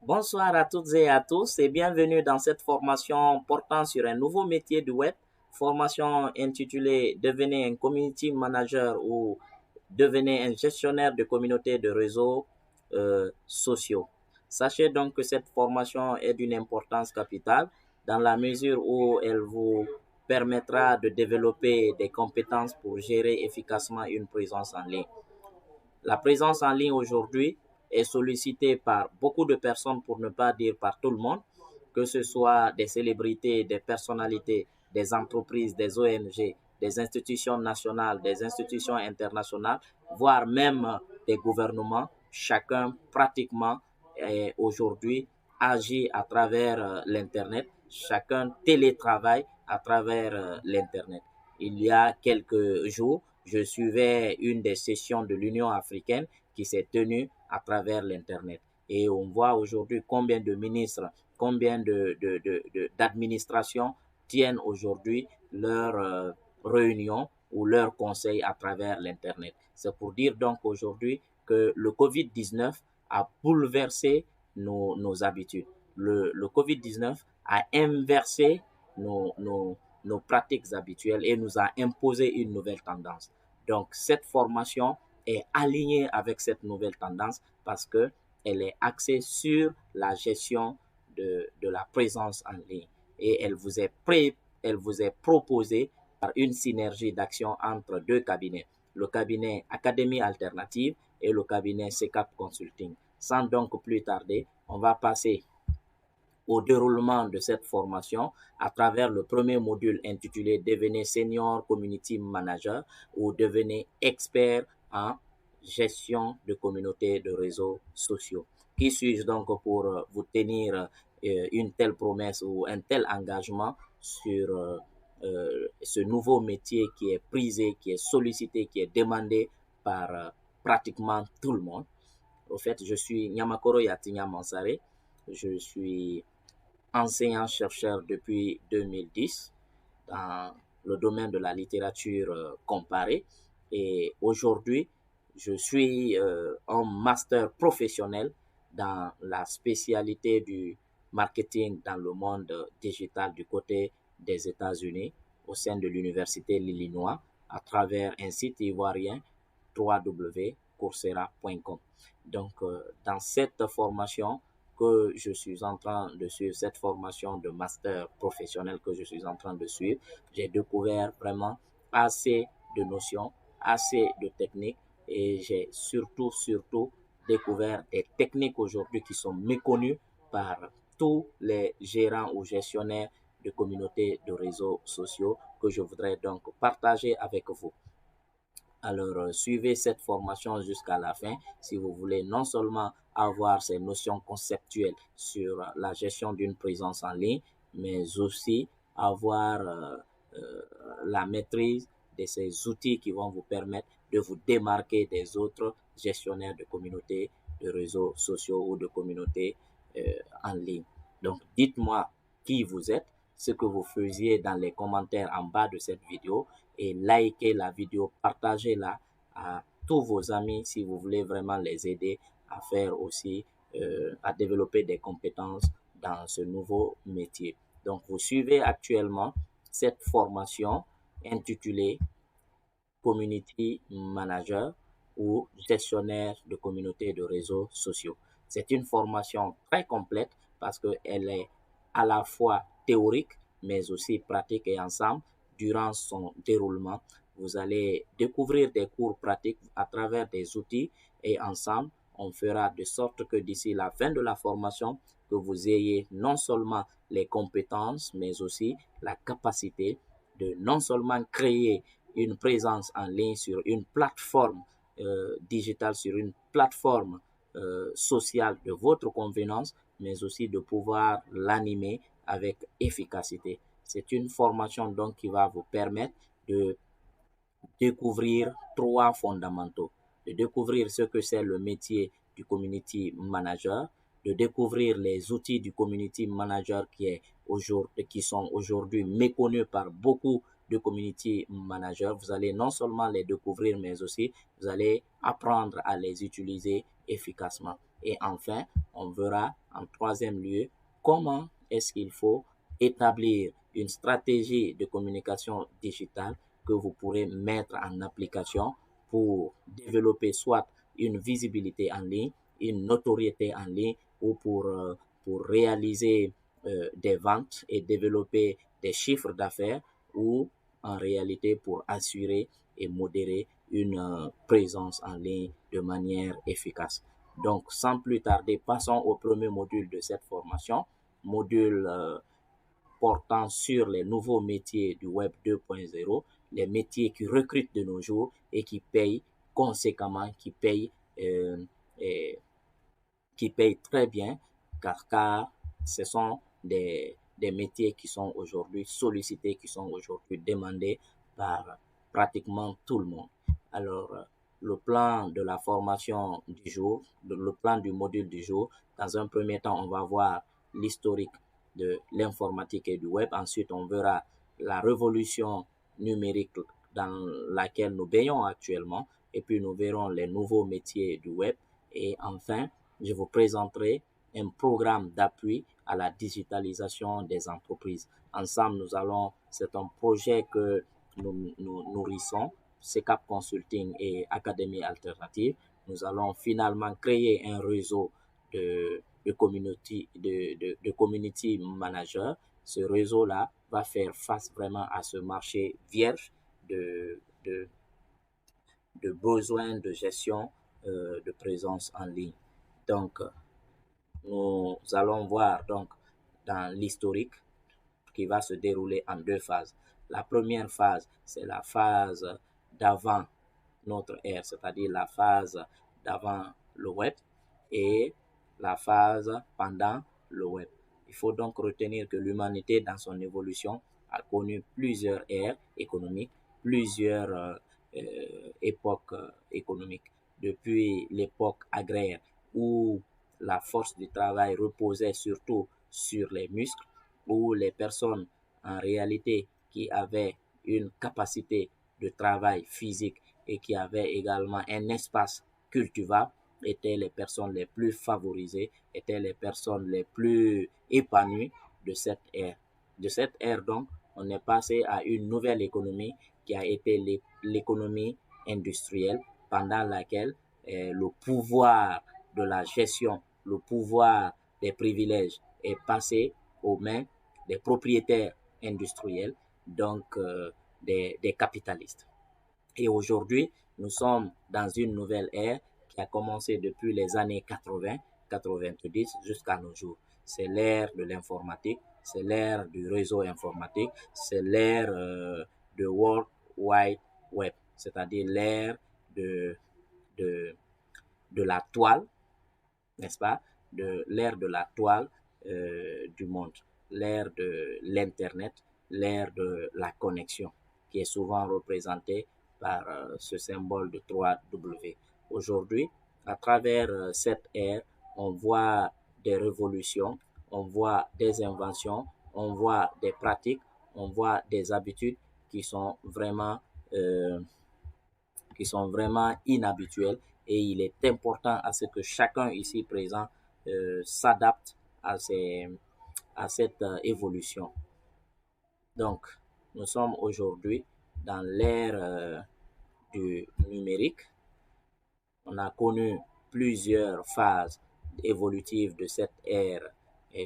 Bonsoir à toutes et à tous et bienvenue dans cette formation portant sur un nouveau métier du web, formation intitulée Devenez un community manager ou devenez un gestionnaire de communautés de réseaux sociaux. Sachez donc que cette formation est d'une importance capitale dans la mesure où elle vous permettra de développer des compétences pour gérer efficacement une présence en ligne. La présence en ligne aujourd'hui est sollicitée par beaucoup de personnes, pour ne pas dire par tout le monde, que ce soit des célébrités, des personnalités, des entreprises, des ONG, des institutions nationales, des institutions internationales, voire même des gouvernements. Chacun pratiquement aujourd'hui agit à travers l'Internet. Chacun télétravaille à travers l'Internet. Il y a quelques jours, je suivais une des sessions de l'Union africaine qui s'est tenue à travers l'Internet. Et on voit aujourd'hui combien de ministres, combien d'administrations tiennent aujourd'hui leurs réunions ou leurs conseils à travers l'Internet. C'est pour dire donc aujourd'hui que le Covid-19 a bouleversé nos habitudes. Le Covid-19 a inversé nos pratiques habituelles et nous a imposé une nouvelle tendance. Donc, cette formation est alignée avec cette nouvelle tendance parce que elle est axée sur la gestion de la présence en ligne et elle vous est proposée par une synergie d'action entre deux cabinets, le cabinet Académie Alternative et le cabinet CECAP Consulting. Sans donc plus tarder, on va passer au déroulement de cette formation à travers le premier module intitulé Devenez Senior Community Manager ou Devenez expert en gestion de communautés de réseaux sociaux. Qui suis-je donc pour vous tenir une telle promesse ou un tel engagement sur ce nouveau métier qui est prisé, qui est sollicité, qui est demandé par pratiquement tout le monde. Au fait, je suis Nyamakoro Yatinya Mansare. Je suis enseignant-chercheur depuis 2010 dans le domaine de la littérature comparée. Et aujourd'hui, je suis un master professionnel dans la spécialité du marketing dans le monde digital du côté des États-Unis au sein de l'Université de l'Illinois à travers un site ivoirien www.coursera.com. Donc, dans cette formation, que je suis en train de suivre, cette formation de master professionnel que je suis en train de suivre, j'ai découvert vraiment assez de notions, assez de techniques et j'ai surtout découvert des techniques aujourd'hui qui sont méconnues par tous les gérants ou gestionnaires de communautés de réseaux sociaux que je voudrais donc partager avec vous. Alors, suivez cette formation jusqu'à la fin si vous voulez non seulement avoir ces notions conceptuelles sur la gestion d'une présence en ligne, mais aussi avoir la maîtrise de ces outils qui vont vous permettre de vous démarquer des autres gestionnaires de communautés, de réseaux sociaux ou de communautés en ligne. Donc, dites-moi qui vous êtes, ce que vous faisiez dans les commentaires en bas de cette vidéo et likez la vidéo, partagez-la à tous vos amis si vous voulez vraiment les aider à faire aussi, à développer des compétences dans ce nouveau métier. Donc, vous suivez actuellement cette formation intitulée Community Manager ou gestionnaire de communautés de réseaux sociaux. C'est une formation très complète parce qu'elle est à la fois théorique mais aussi pratique et ensemble, durant son déroulement, vous allez découvrir des cours pratiques à travers des outils et ensemble, on fera de sorte que d'ici la fin de la formation, que vous ayez non seulement les compétences mais aussi la capacité de non seulement créer une présence en ligne sur une plateforme digitale, sur une plateforme sociale de votre convenance, mais aussi de pouvoir l'animer avec efficacité. C'est une formation donc qui va vous permettre de découvrir trois fondamentaux, de découvrir ce que c'est le métier du community manager, de découvrir les outils du community manager qui sont aujourd'hui méconnus par beaucoup de community manager, vous allez non seulement les découvrir, mais aussi vous allez apprendre à les utiliser efficacement. Et enfin, on verra en troisième lieu comment est-ce qu'il faut établir une stratégie de communication digitale que vous pourrez mettre en application pour développer soit une visibilité en ligne, une notoriété en ligne ou pour réaliser des ventes et développer des chiffres d'affaires ou en réalité pour assurer et modérer une présence en ligne de manière efficace. Donc, sans plus tarder, passons au premier module de cette formation, module portant sur les nouveaux métiers du Web 2.0, les métiers qui recrutent de nos jours et qui payent conséquemment, qui payent très bien, car ce sont des métiers qui sont aujourd'hui sollicités, qui sont aujourd'hui demandés par pratiquement tout le monde. Alors, le plan de la formation du jour, le plan du module du jour, dans un premier temps, on va voir l'historique de l'informatique et du web. Ensuite, on verra la révolution numérique dans laquelle nous baignons actuellement. Et puis, nous verrons les nouveaux métiers du web. Et enfin, je vous présenterai un programme d'appui à la digitalisation des entreprises. Ensemble, c'est un projet que nous nourrissons, CECAP Consulting et Académie Alternative. Nous allons finalement créer un réseau de community managers. Ce réseau-là va faire face vraiment à ce marché vierge de, de, de besoins de gestion de présence en ligne. Donc, nous allons voir donc dans l'historique qui va se dérouler en deux phases. La première phase, c'est la phase d'avant notre ère, c'est-à-dire la phase d'avant le web et la phase pendant le web. Il faut donc retenir que l'humanité, dans son évolution, a connu plusieurs ères économiques, plusieurs époques économiques. Depuis l'époque agraire où la force du travail reposait surtout sur les muscles, où les personnes en réalité qui avaient une capacité de travail physique et qui avaient également un espace cultivable étaient les personnes les plus favorisées, étaient les personnes les plus épanouies de cette ère. De cette ère donc, on est passé à une nouvelle économie qui a été l'économie industrielle pendant laquelle le pouvoir de la gestion, le pouvoir des privilèges est passé aux mains des propriétaires industriels, donc des capitalistes. Et aujourd'hui, nous sommes dans une nouvelle ère qui a commencé depuis les années 80, 90 jusqu'à nos jours. C'est l'ère de l'informatique, c'est l'ère du réseau informatique, c'est l'ère de World Wide Web, c'est-à-dire l'ère de, de, de la toile, n'est-ce pas, de l'ère de la toile du monde, l'ère de l'Internet, l'ère de la connexion, qui est souvent représentée par ce symbole de 3W. Aujourd'hui, à travers cette ère, on voit des révolutions, on voit des inventions, on voit des pratiques, on voit des habitudes qui sont vraiment euh, inhabituelles et il est important à ce que chacun ici présent s'adapte à cette évolution. Donc, nous sommes aujourd'hui dans l'ère du numérique. On a connu plusieurs phases évolutives de cette ère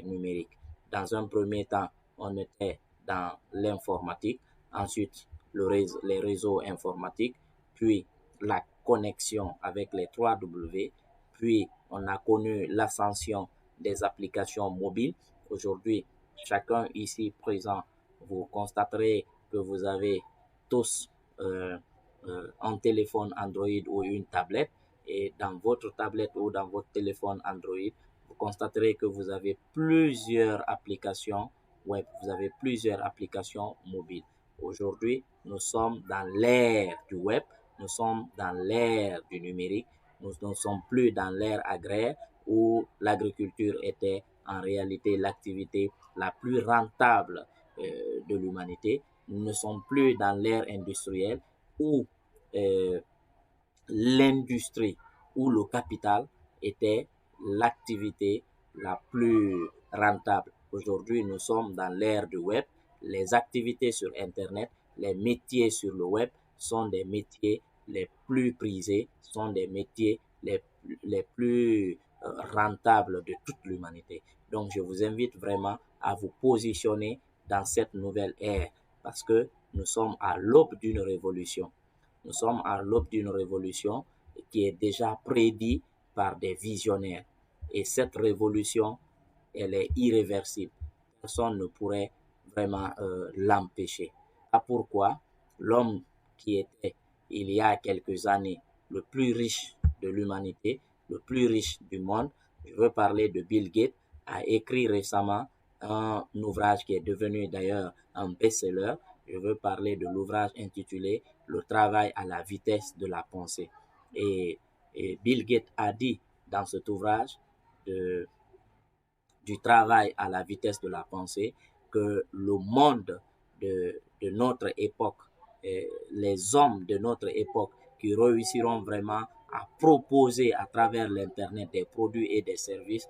numérique. Dans un premier temps, on était dans l'informatique, ensuite les réseaux informatiques, puis la connexion avec les 3W, puis on a connu l'ascension des applications mobiles. Aujourd'hui, chacun ici présent, vous constaterez que vous avez tous un téléphone Android ou une tablette et dans votre tablette ou dans votre téléphone Android, vous constaterez que vous avez plusieurs applications web, vous avez plusieurs applications mobiles. Aujourd'hui, nous sommes dans l'ère du web, nous sommes dans l'ère du numérique, nous ne sommes plus dans l'ère agraire où l'agriculture était en réalité l'activité la plus rentable de l'humanité. nous ne sommes plus dans l'ère industrielle où euh, l'industrie ou le capital était l'activité la plus rentable. Aujourd'hui, nous sommes dans l'ère du web. Les activités sur Internet, les métiers sur le web sont des métiers les plus prisés, sont des métiers les plus rentables de toute l'humanité. Donc, je vous invite vraiment à vous positionner dans cette nouvelle ère parce que nous sommes à l'aube d'une révolution. Nous sommes à l'aube d'une révolution qui est déjà prédite par des visionnaires. Et cette révolution, elle est irréversible. Personne ne pourrait vraiment l'empêcher. Pourquoi l'homme qui était, il y a quelques années, le plus riche de l'humanité, le plus riche du monde, je veux parler de Bill Gates, a écrit récemment un ouvrage qui est devenu d'ailleurs un best-seller. Je veux parler de l'ouvrage intitulé Le travail à la vitesse de la pensée. Et Bill Gates a dit dans cet ouvrage du travail à la vitesse de la pensée que le monde de notre époque, les hommes de notre époque qui réussiront vraiment à proposer à travers l'Internet des produits et des services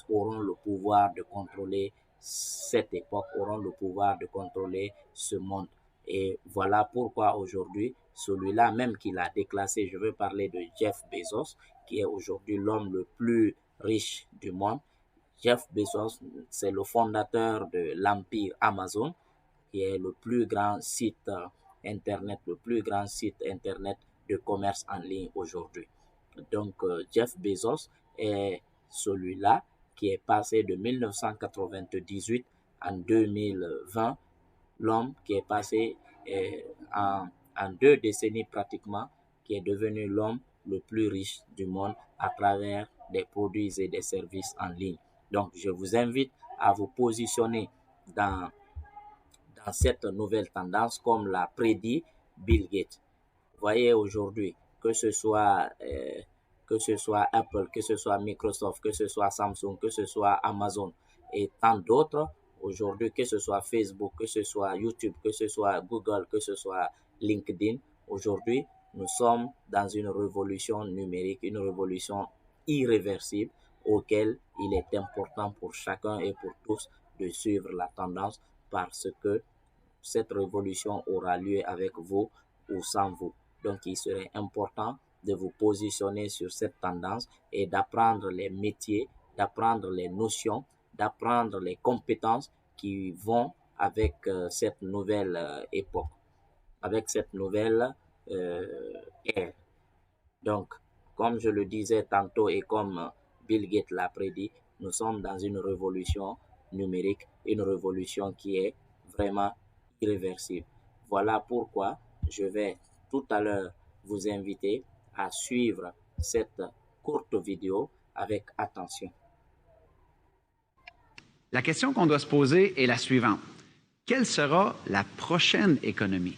auront le pouvoir de contrôler cette époque, auront le pouvoir de contrôler ce monde. Et voilà pourquoi aujourd'hui, celui-là même qu'il a déclassé, je veux parler de Jeff Bezos, qui est aujourd'hui l'homme le plus riche du monde. Jeff Bezos, c'est le fondateur de l'empire Amazon, qui est le plus grand site Internet, le plus grand site Internet de commerce en ligne aujourd'hui. Donc, Jeff Bezos est celui-là qui est passé de 1998 en 2020, l'homme qui est passé en 2 décennies pratiquement, qui est devenu l'homme le plus riche du monde à travers des produits et des services en ligne. Donc, je vous invite à vous positionner dans cette nouvelle tendance comme l'a prédit Bill Gates. Vous voyez aujourd'hui, que ce soit Apple, que ce soit Microsoft, que ce soit Samsung, que ce soit Amazon et tant d'autres, aujourd'hui, que ce soit Facebook, que ce soit YouTube, que ce soit Google, que ce soit LinkedIn, aujourd'hui, nous sommes dans une révolution numérique, une révolution irréversible auquel il est important pour chacun et pour tous de suivre la tendance parce que cette révolution aura lieu avec vous ou sans vous. Donc, il serait important de vous positionner sur cette tendance et d'apprendre les métiers, d'apprendre les notions, d'apprendre les compétences qui vont avec cette nouvelle époque, avec cette nouvelle ère. Donc, comme je le disais tantôt et comme Bill Gates l'a prédit, nous sommes dans une révolution numérique, une révolution qui est vraiment irréversible. Voilà pourquoi je vais tout à l'heure vous inviter à suivre cette courte vidéo avec attention. La question qu'on doit se poser est la suivante. Quelle sera la prochaine économie?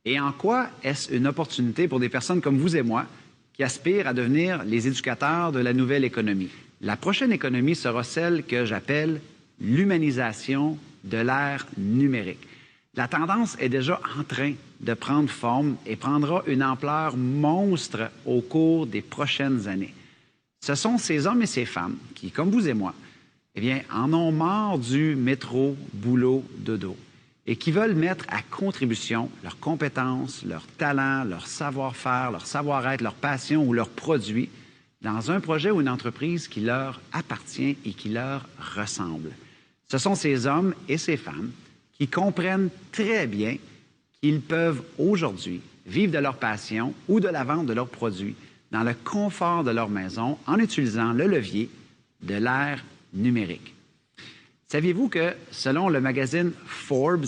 Et en quoi est-ce une opportunité pour des personnes comme vous et moi qui aspirent à devenir les éducateurs de la nouvelle économie? La prochaine économie sera celle que j'appelle l'humanisation de l'ère numérique. La tendance est déjà en train de prendre forme et prendra une ampleur monstre au cours des prochaines années. Ce sont ces hommes et ces femmes qui, comme vous et moi, eh bien, en ont marre du métro, boulot, dodo et qui veulent mettre à contribution leurs compétences, leurs talents, leur savoir-faire, leur savoir-être, leur passion ou leurs produits dans un projet ou une entreprise qui leur appartient et qui leur ressemble. Ce sont ces hommes et ces femmes qui comprennent très bien qu'ils peuvent aujourd'hui vivre de leur passion ou de la vente de leurs produits dans le confort de leur maison en utilisant le levier de l'ère numérique. Saviez-vous que, selon le magazine Forbes,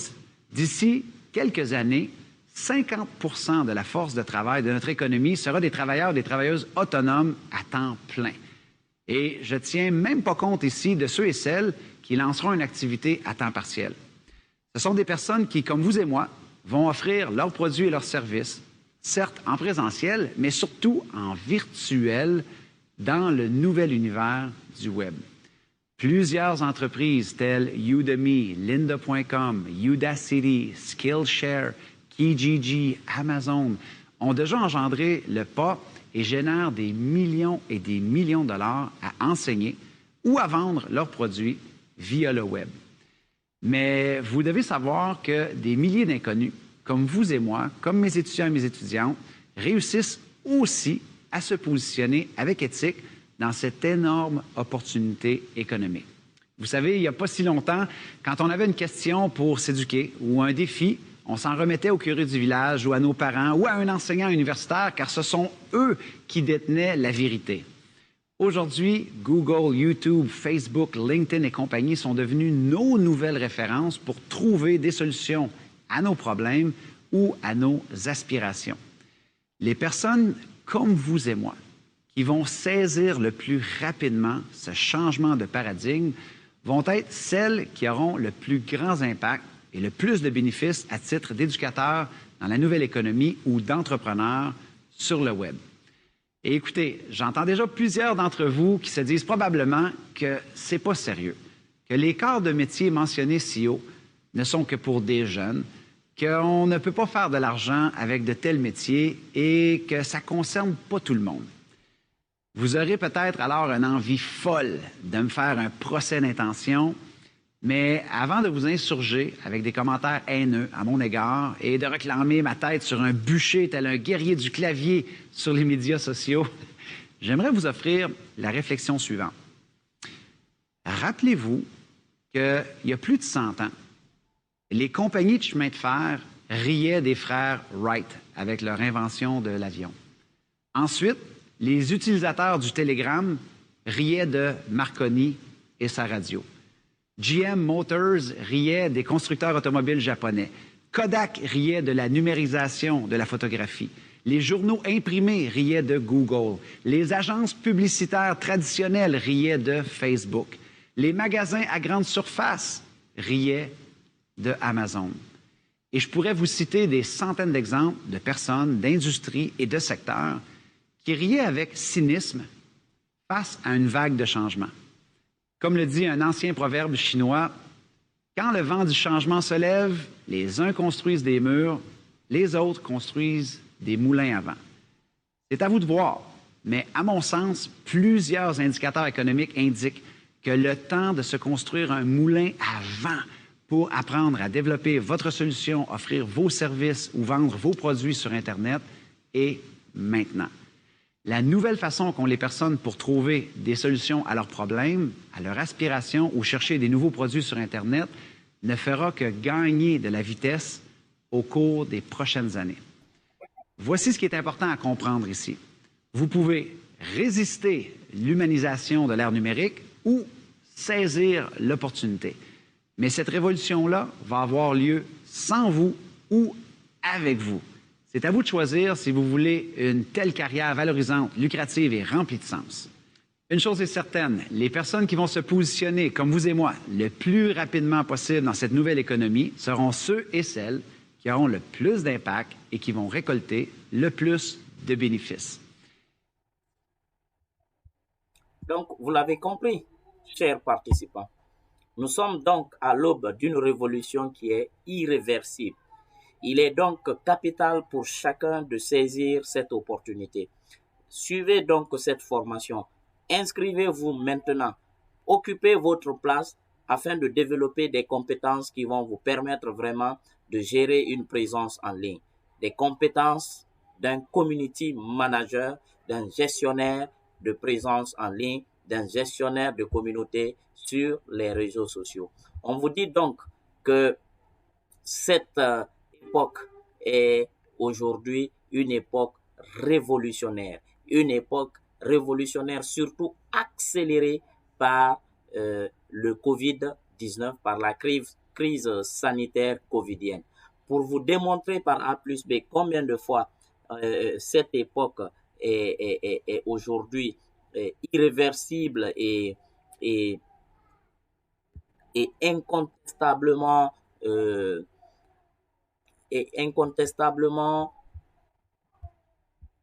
d'ici quelques années, 50% de la force de travail de notre économie sera des travailleurs et des travailleuses autonomes à temps plein. Et je ne tiens même pas compte ici de ceux et celles qui lanceront une activité à temps partiel. Ce sont des personnes qui, comme vous et moi, vont offrir leurs produits et leurs services, certes en présentiel, mais surtout en virtuel, dans le nouvel univers du Web. Plusieurs entreprises telles Udemy, Lynda.com, Udacity, Skillshare, Kijiji, Amazon ont déjà engendré le pas et génèrent des millions et des millions de dollars à enseigner ou à vendre leurs produits via le web. Mais vous devez savoir que des milliers d'inconnus, comme vous et moi, comme mes étudiants et mes étudiantes, réussissent aussi à se positionner avec éthique dans cette énorme opportunité économique. Vous savez, il n'y a pas si longtemps, quand on avait une question pour s'éduquer ou un défi, on s'en remettait au curé du village ou à nos parents ou à un enseignant universitaire, car ce sont eux qui détenaient la vérité. Aujourd'hui, Google, YouTube, Facebook, LinkedIn et compagnie sont devenus nos nouvelles références pour trouver des solutions à nos problèmes ou à nos aspirations. Les personnes comme vous et moi, qui vont saisir le plus rapidement ce changement de paradigme, vont être celles qui auront le plus grand impact et le plus de bénéfices à titre d'éducateurs dans la nouvelle économie ou d'entrepreneurs sur le web. Et écoutez, j'entends déjà plusieurs d'entre vous qui se disent probablement que c'est pas sérieux, que les corps de métier mentionnés si haut ne sont que pour des jeunes, qu'on ne peut pas faire de l'argent avec de tels métiers et que ça ne concerne pas tout le monde. Vous aurez peut-être alors une envie folle de me faire un procès d'intention, mais avant de vous insurger avec des commentaires haineux à mon égard et de réclamer ma tête sur un bûcher tel un guerrier du clavier sur les médias sociaux, j'aimerais vous offrir la réflexion suivante. Rappelez-vous qu'il y a plus de 100 ans, les compagnies de chemin de fer riaient des frères Wright avec leur invention de l'avion. Ensuite, les utilisateurs du télégramme riaient de Marconi et sa radio. GM Motors riait des constructeurs automobiles japonais. Kodak riait de la numérisation de la photographie. Les journaux imprimés riaient de Google. Les agences publicitaires traditionnelles riaient de Facebook. Les magasins à grande surface riaient de Amazon. Et je pourrais vous citer des centaines d'exemples de personnes, d'industries et de secteurs qui riaient avec cynisme face à une vague de changement. Comme le dit un ancien proverbe chinois, quand le vent du changement se lève, les uns construisent des murs, les autres construisent des moulins à vent. C'est à vous de voir, mais à mon sens, plusieurs indicateurs économiques indiquent que le temps de se construire un moulin à vent pour apprendre à développer votre solution, offrir vos services ou vendre vos produits sur Internet est maintenant. La nouvelle façon qu'ont les personnes pour trouver des solutions à leurs problèmes, à leurs aspirations ou chercher des nouveaux produits sur Internet ne fera que gagner de la vitesse au cours des prochaines années. Voici ce qui est important à comprendre ici. Vous pouvez résister l'humanisation de l'ère numérique ou saisir l'opportunité. Mais cette révolution-là va avoir lieu sans vous ou avec vous. C'est à vous de choisir si vous voulez une telle carrière valorisante, lucrative et remplie de sens. Une chose est certaine, les personnes qui vont se positionner, comme vous et moi, le plus rapidement possible dans cette nouvelle économie seront ceux et celles qui auront le plus d'impact et qui vont récolter le plus de bénéfices. Donc, vous l'avez compris, chers participants. Nous sommes donc à l'aube d'une révolution qui est irréversible. Il est donc capital pour chacun de saisir cette opportunité. Suivez donc cette formation. Inscrivez-vous maintenant. Occupez votre place afin de développer des compétences qui vont vous permettre vraiment de gérer une présence en ligne. Des compétences d'un community manager, d'un gestionnaire de présence en ligne, d'un gestionnaire de communauté sur les réseaux sociaux. On vous dit donc que cette époque est aujourd'hui une époque révolutionnaire surtout accélérée par le COVID-19, par la crise sanitaire covidienne. Pour vous démontrer par A plus B combien de fois cette époque est aujourd'hui irréversible et incontestablement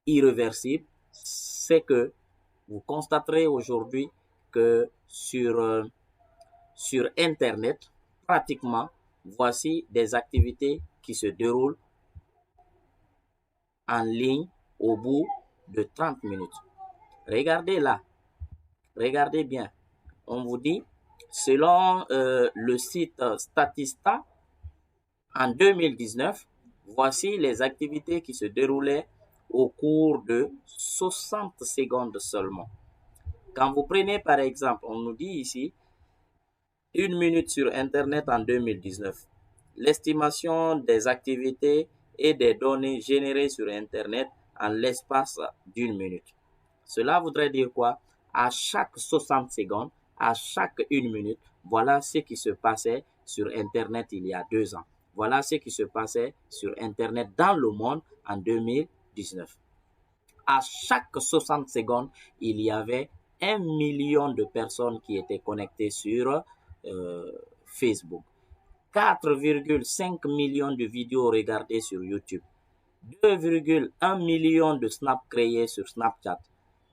irréversible, c'est que vous constaterez aujourd'hui que sur sur Internet, pratiquement, voici des activités qui se déroulent en ligne au bout de 30 minutes. Regardez là, regardez bien. On vous dit, selon le site Statista, en 2019, voici les activités qui se déroulaient au cours de 60 secondes seulement. Quand vous prenez par exemple, on nous dit ici, 1 minute sur Internet en 2019. L'estimation des activités et des données générées sur Internet en l'espace d'1 minute. Cela voudrait dire quoi? À chaque 60 secondes, à chaque 1 minute, voilà ce qui se passait sur Internet il y a 2 ans. Voilà ce qui se passait sur Internet dans le monde en 2019. À chaque 60 secondes, il y avait 1 million de personnes qui étaient connectées sur Facebook. 4,5 millions de vidéos regardées sur YouTube. 2,1 millions de snaps créés sur Snapchat.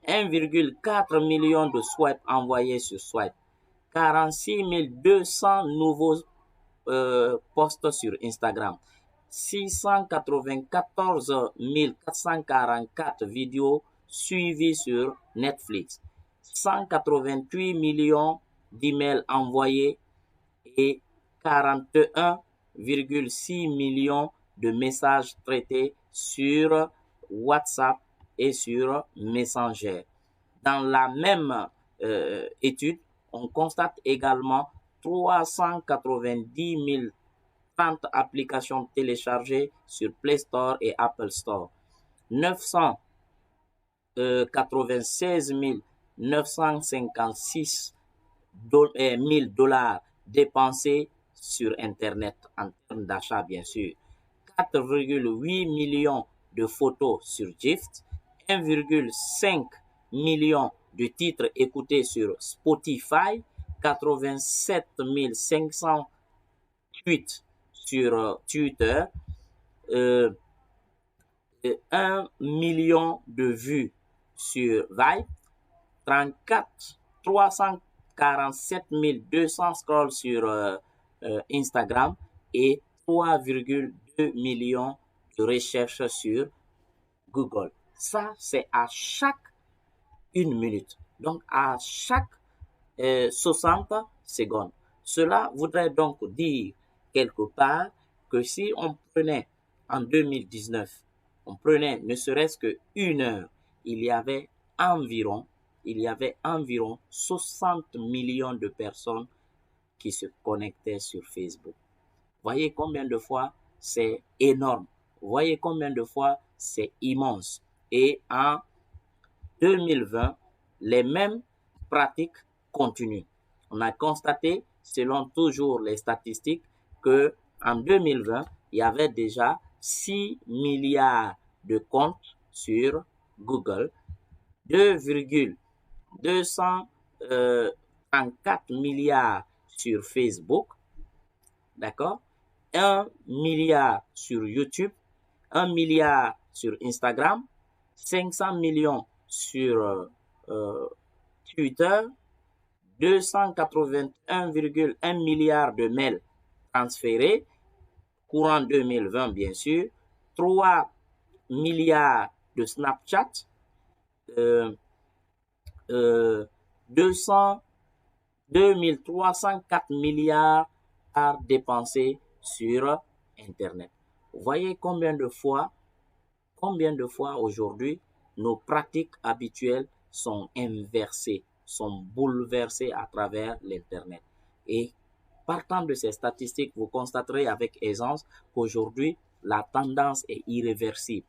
1,4 million de swipes envoyés sur Swipe. 46 200 nouveaux posts sur Instagram. 694 444 vidéos suivies sur Netflix. 188 millions d'emails envoyés et 41,6 millions de messages traités sur WhatsApp et sur Messenger. Dans la même étude, on constate également 390 030 applications téléchargées sur Play Store et Apple Store. 996 956 000 $ dépensés sur Internet en termes d'achat, bien sûr. 4,8 millions de photos sur Gift, 1,5 million de titres écoutés sur Spotify, 87 500 tweets sur Twitter, 1 million de vues sur Vibe, 347 200 scrolls sur Instagram et 3,2 millions de recherches sur Google. Ça, c'est à chaque 1 minute. Donc, à chaque 60 secondes. Cela voudrait donc dire quelque part que si on prenait en 2019, on prenait ne serait-ce que 1 heure, il y avait environ 60 millions de personnes qui se connectaient sur Facebook. Voyez combien de fois c'est énorme. Voyez combien de fois c'est immense. Et en 2020, les mêmes pratiques continuent. On a constaté, selon toujours les statistiques, que en 2020, il y avait déjà 6 milliards de comptes sur Google, 2,234 milliards sur Facebook, d'accord? 1 milliard sur YouTube, 1 milliard sur Instagram, 500 millions sur Twitter, 281,1 milliards de mails transférés, courant 2020 bien sûr, 3 milliards de Snapchat, 2304 milliards dépensés sur Internet. Vous voyez combien de fois aujourd'hui nos pratiques habituelles sont inversées, sont bouleversées à travers l'Internet. Et partant de ces statistiques, vous constaterez avec aisance qu'aujourd'hui, la tendance est irréversible.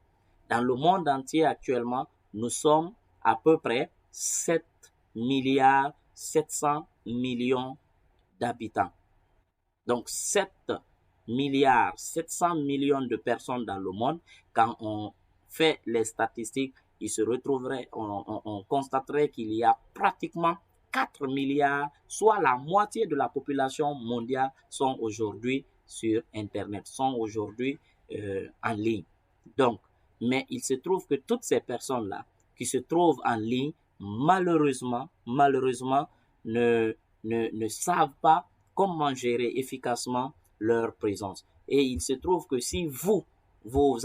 Dans le monde entier actuellement, nous sommes à peu près 7 milliards 700 millions d'habitants. Donc 7 milliards 700 millions de personnes dans le monde. Quand on fait les statistiques, on constaterait qu'il y a pratiquement 4 milliards, soit la moitié de la population mondiale sont aujourd'hui sur Internet, sont aujourd'hui en ligne. Donc, mais il se trouve que toutes ces personnes-là qui se trouvent en ligne, malheureusement, ne ne savent pas comment gérer efficacement leur présence. Et il se trouve que si vous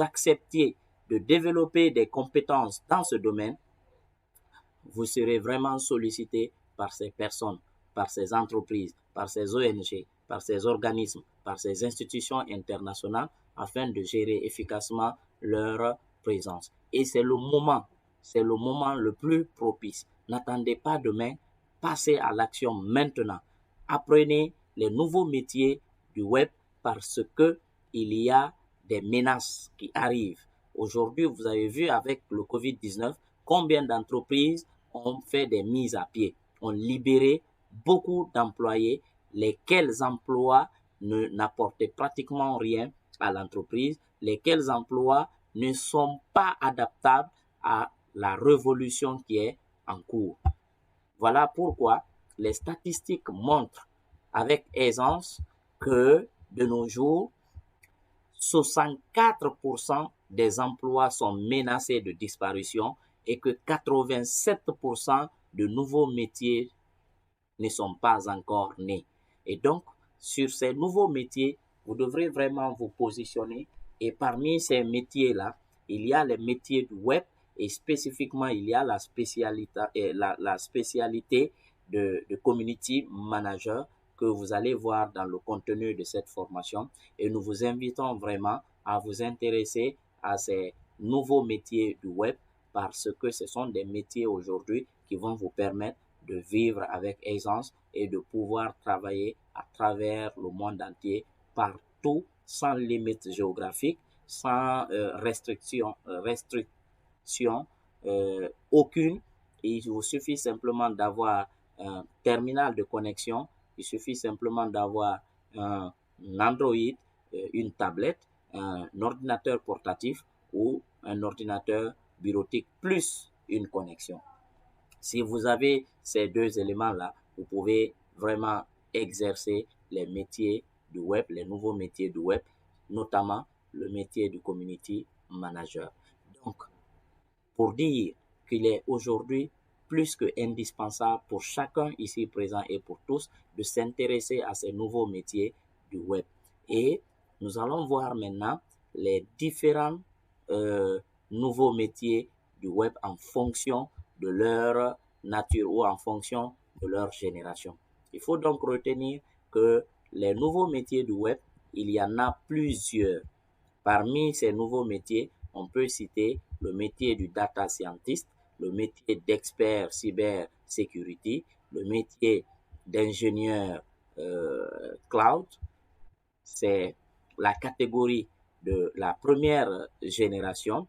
acceptiez de développer des compétences dans ce domaine, vous serez vraiment sollicité par ces personnes, par ces entreprises, par ces ONG, par ces organismes, par ces institutions internationales afin de gérer efficacement leur présence. Et c'est le moment le plus propice. N'attendez pas demain, passez à l'action maintenant. Apprenez les nouveaux métiers du web parce que il y a des menaces qui arrivent. Aujourd'hui, vous avez vu avec le Covid-19 combien d'entreprises ont fait des mises à pied, ont libéré beaucoup d'employés, lesquels emplois n'apportaient pratiquement rien à l'entreprise, lesquels emplois ne sont pas adaptables à la révolution qui est en cours. Voilà pourquoi les statistiques montrent avec aisance que de nos jours, 64% des emplois sont menacés de disparition et que 87% de nouveaux métiers ne sont pas encore nés. Et donc, sur ces nouveaux métiers, vous devrez vraiment vous positionner. Et parmi ces métiers-là, il y a les métiers du web et spécifiquement, il y a la spécialité de community manager que vous allez voir dans le contenu de cette formation. Et nous vous invitons vraiment à vous intéresser à ces nouveaux métiers du web parce que ce sont des métiers aujourd'hui qui vont vous permettre de vivre avec aisance et de pouvoir travailler à travers le monde entier, partout, sans limite géographique, sans restriction aucune. Il vous suffit simplement d'avoir un terminal de connexion, il suffit simplement d'avoir un Android, une tablette, un ordinateur portatif ou un ordinateur bureautique plus une connexion. Si vous avez ces deux éléments-là, vous pouvez vraiment exercer les métiers du web, les nouveaux métiers du web, notamment le métier du community manager. Donc, pour dire qu'il est aujourd'hui plus que indispensable pour chacun ici présent et pour tous de s'intéresser à ces nouveaux métiers du web. Et nous allons voir maintenant les différents nouveaux métiers du web en fonction de leur nature ou en fonction de leur génération. Il faut donc retenir que les nouveaux métiers du web, il y en a plusieurs. Parmi ces nouveaux métiers, on peut citer le métier du data scientist, le métier d'expert cybersécurité, le métier d'ingénieur cloud. C'est la catégorie de la première génération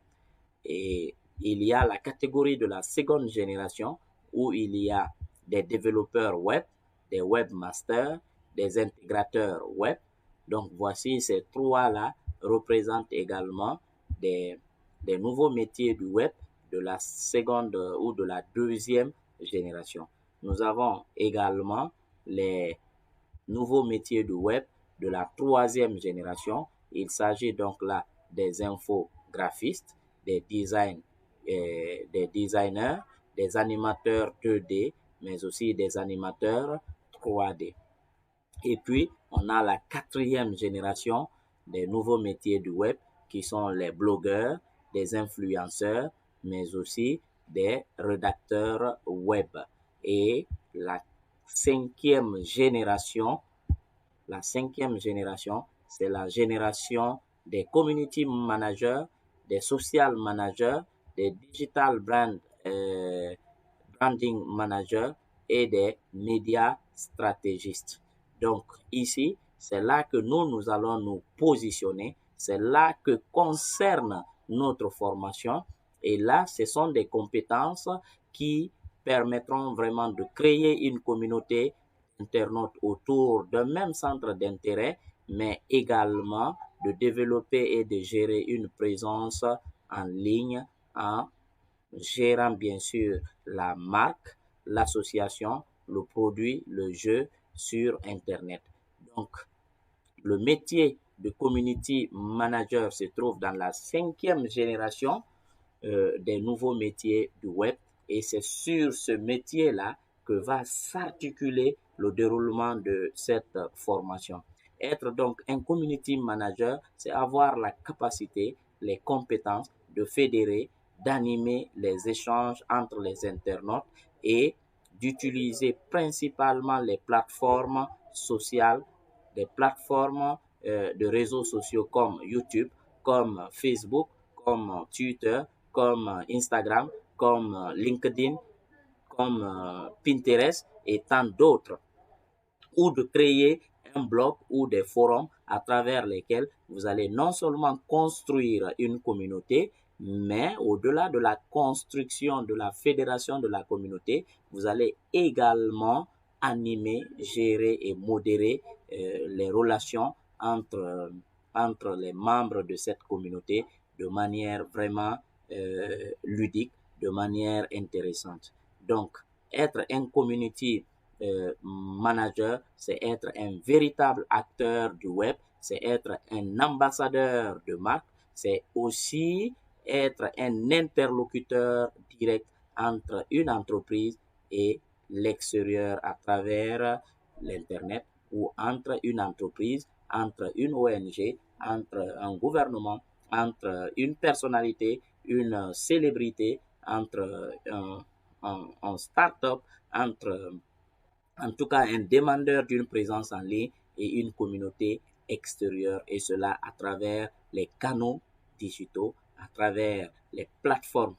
et il y a la catégorie de la seconde génération où il y a des développeurs web, des webmasters, des intégrateurs web. Donc voici ces trois-là représentent également des nouveaux métiers du web de la seconde ou de la deuxième génération. Nous avons également les nouveaux métiers du web de la troisième génération. Il s'agit donc là des infographistes, des designers, des animateurs 2D, mais aussi des animateurs 3D. Et puis, on a la quatrième génération des nouveaux métiers du web qui sont les blogueurs, des influenceurs, mais aussi des rédacteurs web. Et la cinquième génération, c'est la génération des community managers, des social managers, des digital branding managers et des médias stratégistes. Donc ici, c'est là que nous allons nous positionner, c'est là que concerne notre formation et là, ce sont des compétences qui permettront vraiment de créer une communauté internautes autour d'un même centre d'intérêt, mais également de développer et de gérer une présence en ligne en gérant bien sûr la marque, l'association, le produit, le jeu sur Internet. Donc, le métier de community manager se trouve dans la cinquième génération des nouveaux métiers du web et c'est sur ce métier-là que va s'articuler le déroulement de cette formation. Être donc un community manager, c'est avoir la capacité, les compétences de fédérer, d'animer les échanges entre les internautes et d'utiliser principalement les plateformes sociales, les plateformes de réseaux sociaux comme YouTube, comme Facebook, comme Twitter, comme Instagram, comme LinkedIn, comme Pinterest et tant d'autres, ou de créer un blog ou des forums à travers lesquels vous allez non seulement construire une communauté, mais au-delà de la construction, de la fédération de la communauté, vous allez également animer, gérer et modérer les relations entre les membres de cette communauté de manière vraiment ludique, de manière intéressante. Donc, être un community manager, c'est être un véritable acteur du web, c'est être un ambassadeur de marque, c'est aussi être un interlocuteur direct entre une entreprise et l'extérieur à travers l'Internet, ou entre une entreprise, entre une ONG, entre un gouvernement, entre une personnalité, une célébrité, entre un start-up, entre en tout cas un demandeur d'une présence en ligne et une communauté extérieure, et cela à travers les canaux digitaux, à travers les plateformes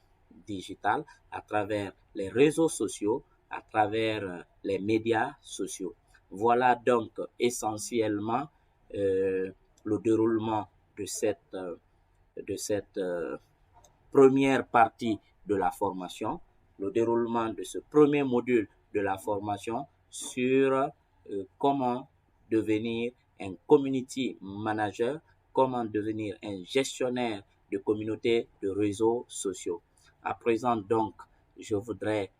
digitales, à travers les réseaux sociaux, à travers les médias sociaux. Voilà donc essentiellement le déroulement de cette première partie de la formation, le déroulement de ce premier module de la formation sur comment devenir un community manager, comment devenir un gestionnaire de communautés de réseaux sociaux. À présent donc, je voudrais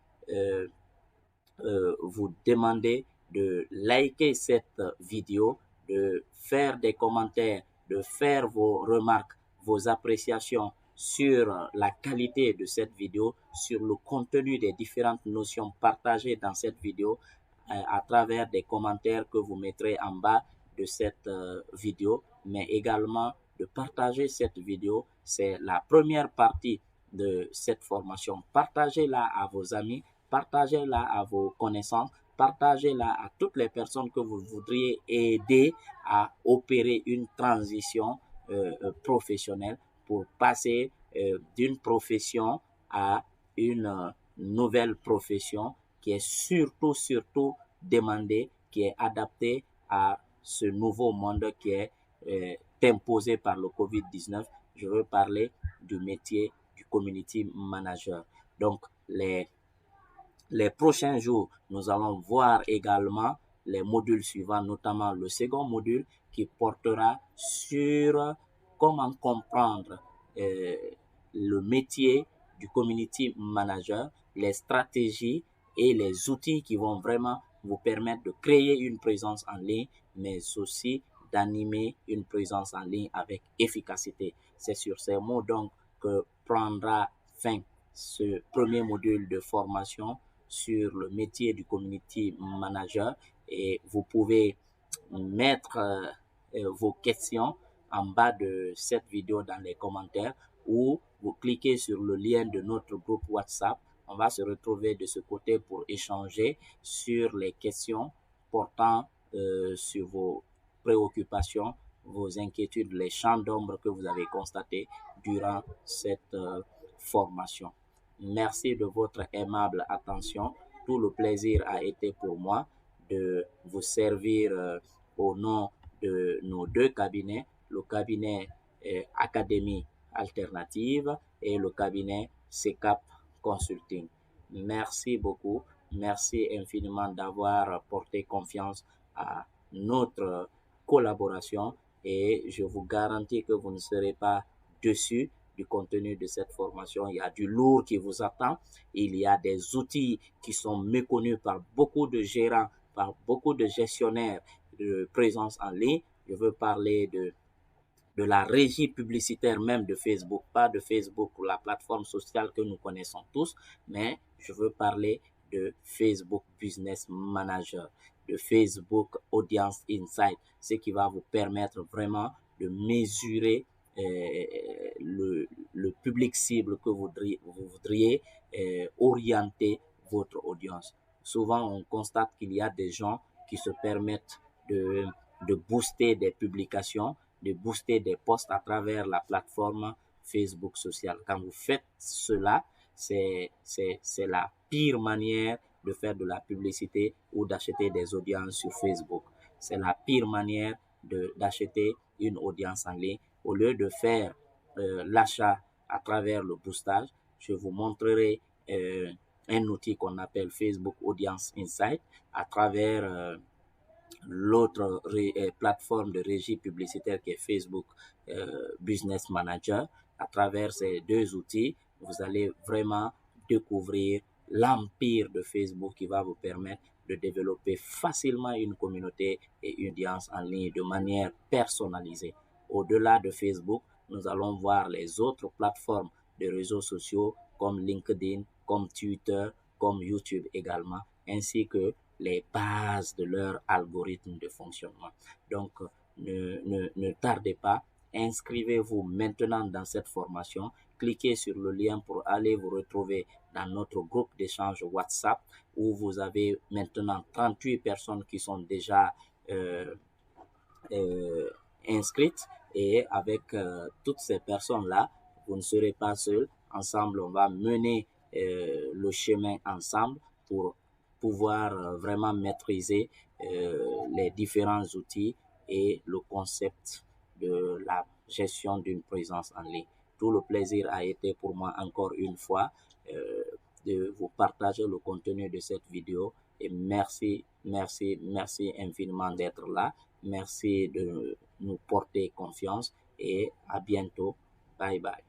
vous demander de liker cette vidéo, de faire des commentaires, de faire vos remarques, vos appréciations sur la qualité de cette vidéo, sur le contenu des différentes notions partagées dans cette vidéo à travers des commentaires que vous mettrez en bas de cette vidéo, mais également de partager cette vidéo. C'est la première partie de cette formation. Partagez-la à vos amis, partagez-la à vos connaissances, partagez-la à toutes les personnes que vous voudriez aider à opérer une transition professionnelle pour passer d'une profession à une nouvelle profession qui est surtout demandée, qui est adaptée à ce nouveau monde qui est imposé par le COVID-19. Je veux parler du métier du community manager. Donc, les prochains jours, nous allons voir également les modules suivants, notamment le second module qui portera sur comment comprendre le métier du community manager, les stratégies et les outils qui vont vraiment vous permettre de créer une présence en ligne, mais aussi d'animer une présence en ligne avec efficacité. C'est sur ces mots donc que prendra fin ce premier module de formation sur le métier du community manager, et vous pouvez mettre vos questions en bas de cette vidéo dans les commentaires, ou vous cliquez sur le lien de notre groupe WhatsApp. On va se retrouver de ce côté pour échanger sur les questions portant sur vos préoccupations, vos inquiétudes, les champs d'ombre que vous avez constatés durant cette formation. Merci de votre aimable attention. Tout le plaisir a été pour moi de vous servir au nom de nos deux cabinets, le cabinet Académie Alternative et le cabinet CECAP Consulting. Merci beaucoup. Merci infiniment d'avoir porté confiance à notre collaboration, et je vous garantis que vous ne serez pas déçus du contenu de cette formation. Il y a du lourd qui vous attend. Il y a des outils qui sont méconnus par beaucoup de gérants, par beaucoup de gestionnaires de présence en ligne. Je veux parler de la régie publicitaire même de Facebook, pas de Facebook, la plateforme sociale que nous connaissons tous, mais je veux parler de Facebook Business Manager, de Facebook Audience Insight, ce qui va vous permettre vraiment de mesurer le public cible que vous voudriez orienter votre audience. Souvent, on constate qu'il y a des gens qui se permettent de booster des publications, de booster des posts à travers la plateforme Facebook social. Quand vous faites cela, c'est la pire manière de faire de la publicité ou d'acheter des audiences sur Facebook. C'est la pire manière d'acheter une audience en ligne. Au lieu de faire l'achat à travers le boostage, je vous montrerai un outil qu'on appelle Facebook Audience Insight à travers l'autre plateforme de régie publicitaire qui est Facebook Business Manager. À travers ces deux outils, vous allez vraiment découvrir l'empire de Facebook qui va vous permettre de développer facilement une communauté et une audience en ligne de manière personnalisée. Au-delà de Facebook, nous allons voir les autres plateformes de réseaux sociaux comme LinkedIn, comme Twitter, comme YouTube également, ainsi que les bases de leur algorithme de fonctionnement. Donc, ne tardez pas, inscrivez-vous maintenant dans cette formation, cliquez sur le lien pour aller vous retrouver dans notre groupe d'échange WhatsApp où vous avez maintenant 38 personnes qui sont déjà inscrites et avec toutes ces personnes-là, vous ne serez pas seul. Ensemble, on va mener le chemin ensemble pour pouvoir vraiment maîtriser les différents outils et le concept de la gestion d'une présence en ligne. Tout le plaisir a été pour moi encore une fois de vous partager le contenu de cette vidéo et merci infiniment d'être là. Merci de nous porter confiance et à bientôt. Bye bye.